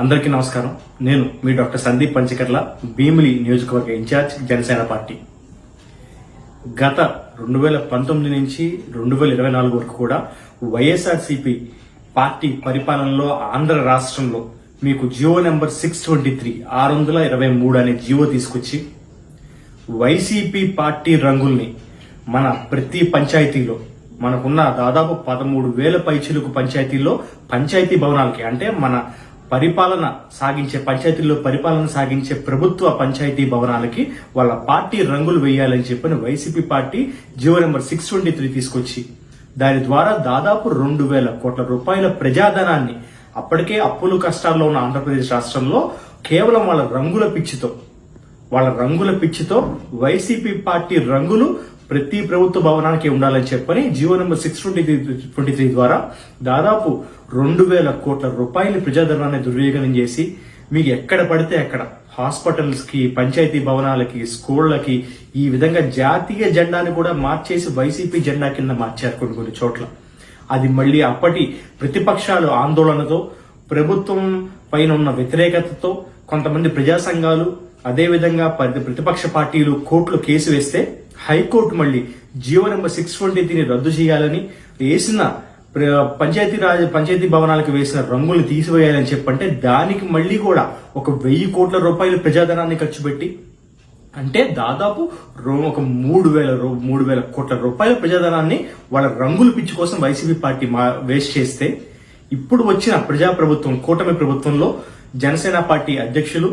అందరికీ నమస్కారం. నేను మీ డాక్టర్ సందీప్ పంచకర్ల, భీమిలి నియోజకవర్గ ఇన్ఛార్జ్, జనసేన పార్టీ. గత 2019 నుంచి 2024 వరకు కూడా వైఎస్ఆర్సీపీ పార్టీ పరిపాలనలో ఆంధ్ర రాష్ట్రంలో మీకు జియో నెంబర్ 623 623 అనే జియో తీసుకొచ్చి వైసీపీ పార్టీ రంగుల్ని మన ప్రతి పంచాయతీలో మనకున్న దాదాపు 13,000 పైచిలుకు పంచాయతీల్లో పంచాయతీ భవనాలకి, అంటే మన పరిపాలన సాగించే పంచాయతీల్లో పరిపాలన సాగించే ప్రభుత్వ పంచాయతీ భవనాలకి వాళ్ళ పార్టీ రంగులు వేయాలని చెప్పిన వైసీపీ పార్టీ జియో నెంబర్ 623 తీసుకొచ్చి దాని ద్వారా దాదాపు 2,000 కోట్ల రూపాయల ప్రజాధనాన్ని, అప్పటికే అప్పులు కష్టాల్లో ఉన్న ఆంధ్రప్రదేశ్ రాష్ట్రంలో కేవలం వాళ్ళ రంగుల పిచ్చితో వైసీపీ పార్టీ రంగులు ప్రతి ప్రభుత్వ భవనానికి ఉండాలని చెప్పని జియో నెంబర్ 623 ద్వారా దాదాపు 2,000 కోట్ల రూపాయల ప్రజాధనాన్ని దుర్వినియోగం చేసి మీకు ఎక్కడ పడితే అక్కడ హాస్పిటల్స్ కి, పంచాయతీ భవనాలకి, స్కూళ్లకి ఈ విధంగా జాతీయ జెండాని కూడా మార్చేసి వైసీపీ జెండా కింద మార్చారు కొన్ని చోట్ల. అది మళ్ళీ అప్పటి ప్రతిపక్షాలు ఆందోళనతో, ప్రభుత్వం పైన ఉన్న వ్యతిరేకతతో కొంతమంది ప్రజా సంఘాలు, అదేవిధంగా ప్రతిపక్ష పార్టీలు కోర్టులో కేసు వేస్తే హైకోర్టు మళ్ళీ జియో నెంబర్ 623ని రద్దు చేయాలని, వేసిన పంచాయతీ భవనాలకు వేసిన రంగుల్ని తీసివేయాలని చెప్పంటే దానికి మళ్ళీ కూడా 1,000 కోట్ల రూపాయల ప్రజాధనాన్ని ఖర్చు పెట్టి, అంటే దాదాపు 3,000 కోట్ల రూపాయల ప్రజాధనాన్ని వాళ్ళ రంగుల పిచ్చి కోసం వైసీపీ పార్టీ వేస్ట్ చేస్తే, ఇప్పుడు వచ్చిన ప్రజాప్రభుత్వం కూటమి ప్రభుత్వంలో జనసేన పార్టీ అధ్యక్షులు,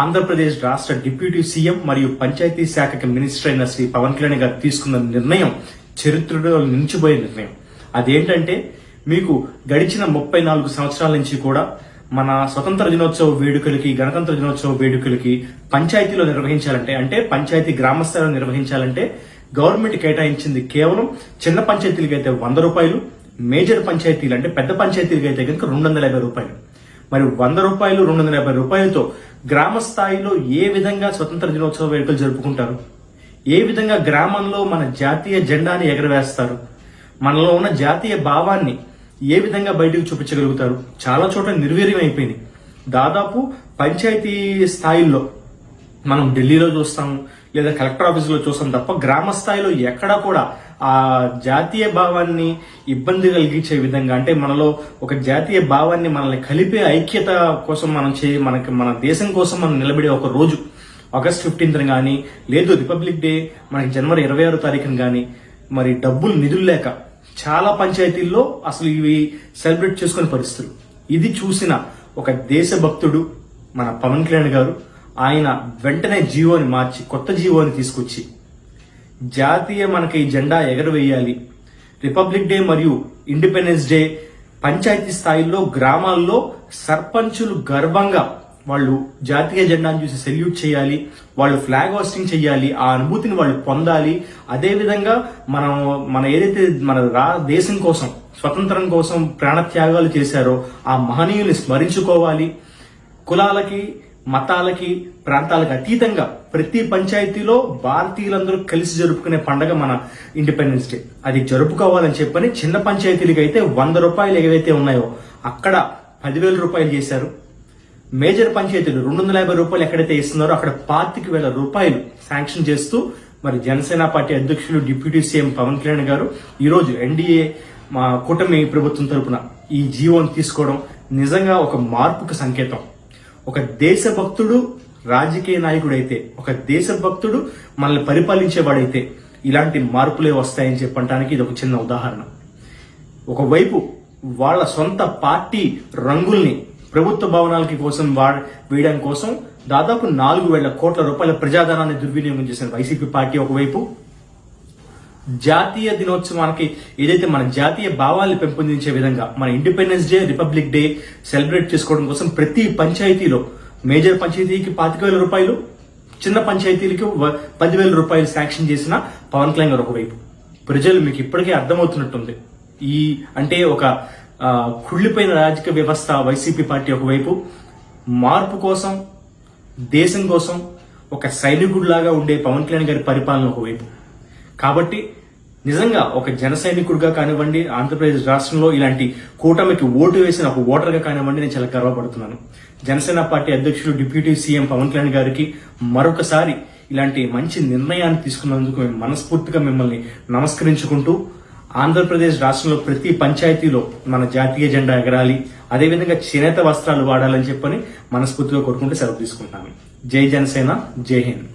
ఆంధ్రప్రదేశ్ రాష్ట్ర డిప్యూటీ సీఎం మరియు పంచాయతీ శాఖకి మినిస్టర్ అయిన శ్రీ పవన్ కళ్యాణ్ గారు తీసుకున్న నిర్ణయం చరిత్రలో నిలిచిపోయే నిర్ణయం. అదేంటంటే, మీకు గడిచిన 34 సంవత్సరాల నుంచి కూడా మన స్వతంత్ర దినోత్సవ వేడుకలకి, గణతంత్ర దినోత్సవ వేడుకలకి పంచాయతీలో నిర్వహించాలంటే, అంటే పంచాయతీ గ్రామ స్థాయిలో నిర్వహించాలంటే గవర్నమెంట్ కేటాయించింది కేవలం చిన్న పంచాయతీలకి అయితే 100 రూపాయలు, మేజర్ పంచాయతీలు అంటే పెద్ద పంచాయతీలకి అయితే కనుక 250 రూపాయలు. మరి 100 రూపాయలు, 250 రూపాయలతో గ్రామ స్థాయిలో ఏ విధంగా స్వతంత్ర దినోత్సవ వేడుకలు జరుపుకుంటారు? ఏ విధంగా గ్రామంలో మన జాతీయ జెండాని ఎగరవేస్తారు? మనలో ఉన్న జాతీయ భావాన్ని ఏ విధంగా బయటకు చూపించగలుగుతారు? చాలా చోట్ల నిర్వీర్యం అయిపోయింది. దాదాపు పంచాయతీ స్థాయిల్లో మనం ఢిల్లీలో చూస్తాం, లేదా కలెక్టర్ ఆఫీసులో చూస్తాం తప్ప గ్రామ స్థాయిలో ఎక్కడా కూడా ఆ జాతీయ భావాన్ని ఇబ్బంది కలిగించే విధంగా, అంటే మనలో ఒక జాతీయ భావాన్ని మనల్ని కలిపే ఐక్యత కోసం మన దేశం కోసం మనం నిలబడే ఒక రోజు ఆగస్ట్ 15th కానీ, లేదు రిపబ్లిక్ డే మనకి జనవరి 26వ తారీఖున కానీ, మరి డబ్బులు నిధులు లేక చాలా పంచాయతీల్లో అసలు ఇవి సెలబ్రేట్ చేసుకునే పరిస్థితులు. ఇది చూసిన ఒక దేశభక్తుడు మన పవన్ కళ్యాణ్ గారు, ఆయన వెంటనే జియోని మార్చి కొత్త జియోని తీసుకొచ్చి జాతీయ మనకి జెండా ఎగరవేయాలి, రిపబ్లిక్ డే మరియు ఇండిపెండెన్స్ డే పంచాయతీ స్థాయిలో గ్రామాల్లో సర్పంచులు గర్వంగా వాళ్ళు జాతీయ జెండాను చూసి సెల్యూట్ చేయాలి, వాళ్ళు ఫ్లాగ్ హోస్టింగ్ చేయాలి, ఆ అనుభూతిని వాళ్ళు పొందాలి. అదేవిధంగా మన ఏదైతే మన దేశం కోసం, స్వతంత్రం కోసం ప్రాణత్యాగాలు చేశారో ఆ మహనీయుల్ని స్మరించుకోవాలి. కులాలకి, మతాలకి, ప్రాంతాలకు అతీతంగా ప్రతి పంచాయతీలో భారతీయులందరూ కలిసి జరుపుకునే పండగ మన ఇండిపెండెన్స్ డే. అది జరుపుకోవాలని చెప్పని చిన్న పంచాయతీలకి అయితే 100 రూపాయలు ఏవైతే ఉన్నాయో అక్కడ 10,000 రూపాయలు చేశారు. మేజర్ పంచాయతీలు 250 రూపాయలు ఎక్కడైతే ఇస్తున్నారో అక్కడ 25,000 రూపాయలు శాంక్షన్ చేస్తూ మరి జనసేన పార్టీ అధ్యక్షులు డిప్యూటీ సీఎం పవన్ కళ్యాణ్ గారు ఈరోజు ఎన్డీఏ మా కూటమి ప్రభుత్వం తరపున ఈ జీవోని తీసుకోవడం నిజంగా ఒక మార్పుకు సంకేతం. ఒక దేశభక్తుడు రాజకీయ నాయకుడైతే, ఒక దేశభక్తుడు మనల్ని పరిపాలించేవాడైతే ఇలాంటి మార్పులే వస్తాయని చెప్పడానికి ఇది ఒక చిన్న ఉదాహరణ. ఒకవైపు వాళ్ళ సొంత పార్టీ రంగుల్ని ప్రభుత్వ భవనాలకి కోసం వేయడం కోసం దాదాపు 4,000 కోట్ల రూపాయల ప్రజాధనాన్ని దుర్వినియోగం చేసిన వైసీపీ పార్టీ ఒకవైపు, జాతీయ దినోత్సవానికి ఏదైతే మన జాతీయ భావాల్ని పెంపొందించే విధంగా మన independence day, republic day celebrate చేసుకోవడం కోసం ప్రతి పంచాయతీలో మేజర్ పంచాయతీకి 25,000 రూపాయలు, చిన్న పంచాయతీలకి 10,000 రూపాయలు శాంక్షన్ చేసిన పవన్ కళ్యాణ్ గారు ఒకవైపు. ప్రజలు మీకు ఇప్పటికే అర్థమవుతున్నట్టుంది. అంటే ఒక కుళ్ళిపోయిన రాజకీయ వ్యవస్థ వైసీపీ పార్టీ ఒకవైపు, మార్పు కోసం, దేశం కోసం ఒక సైనికుడిలాగా ఉండే పవన్ కళ్యాణ్ గారి పరిపాలన ఒకవైపు. కాబట్టి నిజంగా ఒక జన సైనికుడిగా కానివ్వండి, ఆంధ్రప్రదేశ్ రాష్ట్రంలో ఇలాంటి కూటమికి ఓటు వేసిన ఒక ఓటర్గా కానివ్వండి, నేను చాలా గర్వపడుతున్నాను. జనసేన పార్టీ అధ్యక్షులు డిప్యూటీ సీఎం పవన్ కళ్యాణ్ గారికి మరొకసారి ఇలాంటి మంచి నిర్ణయాన్ని తీసుకున్నందుకు మేము మనస్ఫూర్తిగా మిమ్మల్ని నమస్కరించుకుంటూ, ఆంధ్రప్రదేశ్ రాష్ట్రంలో ప్రతి పంచాయతీలో మన జాతీయ జెండా ఎగరాలి, అదేవిధంగా చేనేత వస్త్రాలు వాడాలని చెప్పని మనస్ఫూర్తిగా కోరుకుంటూ సెలవు తీసుకుంటాము. జై జనసేన, జై హింద్.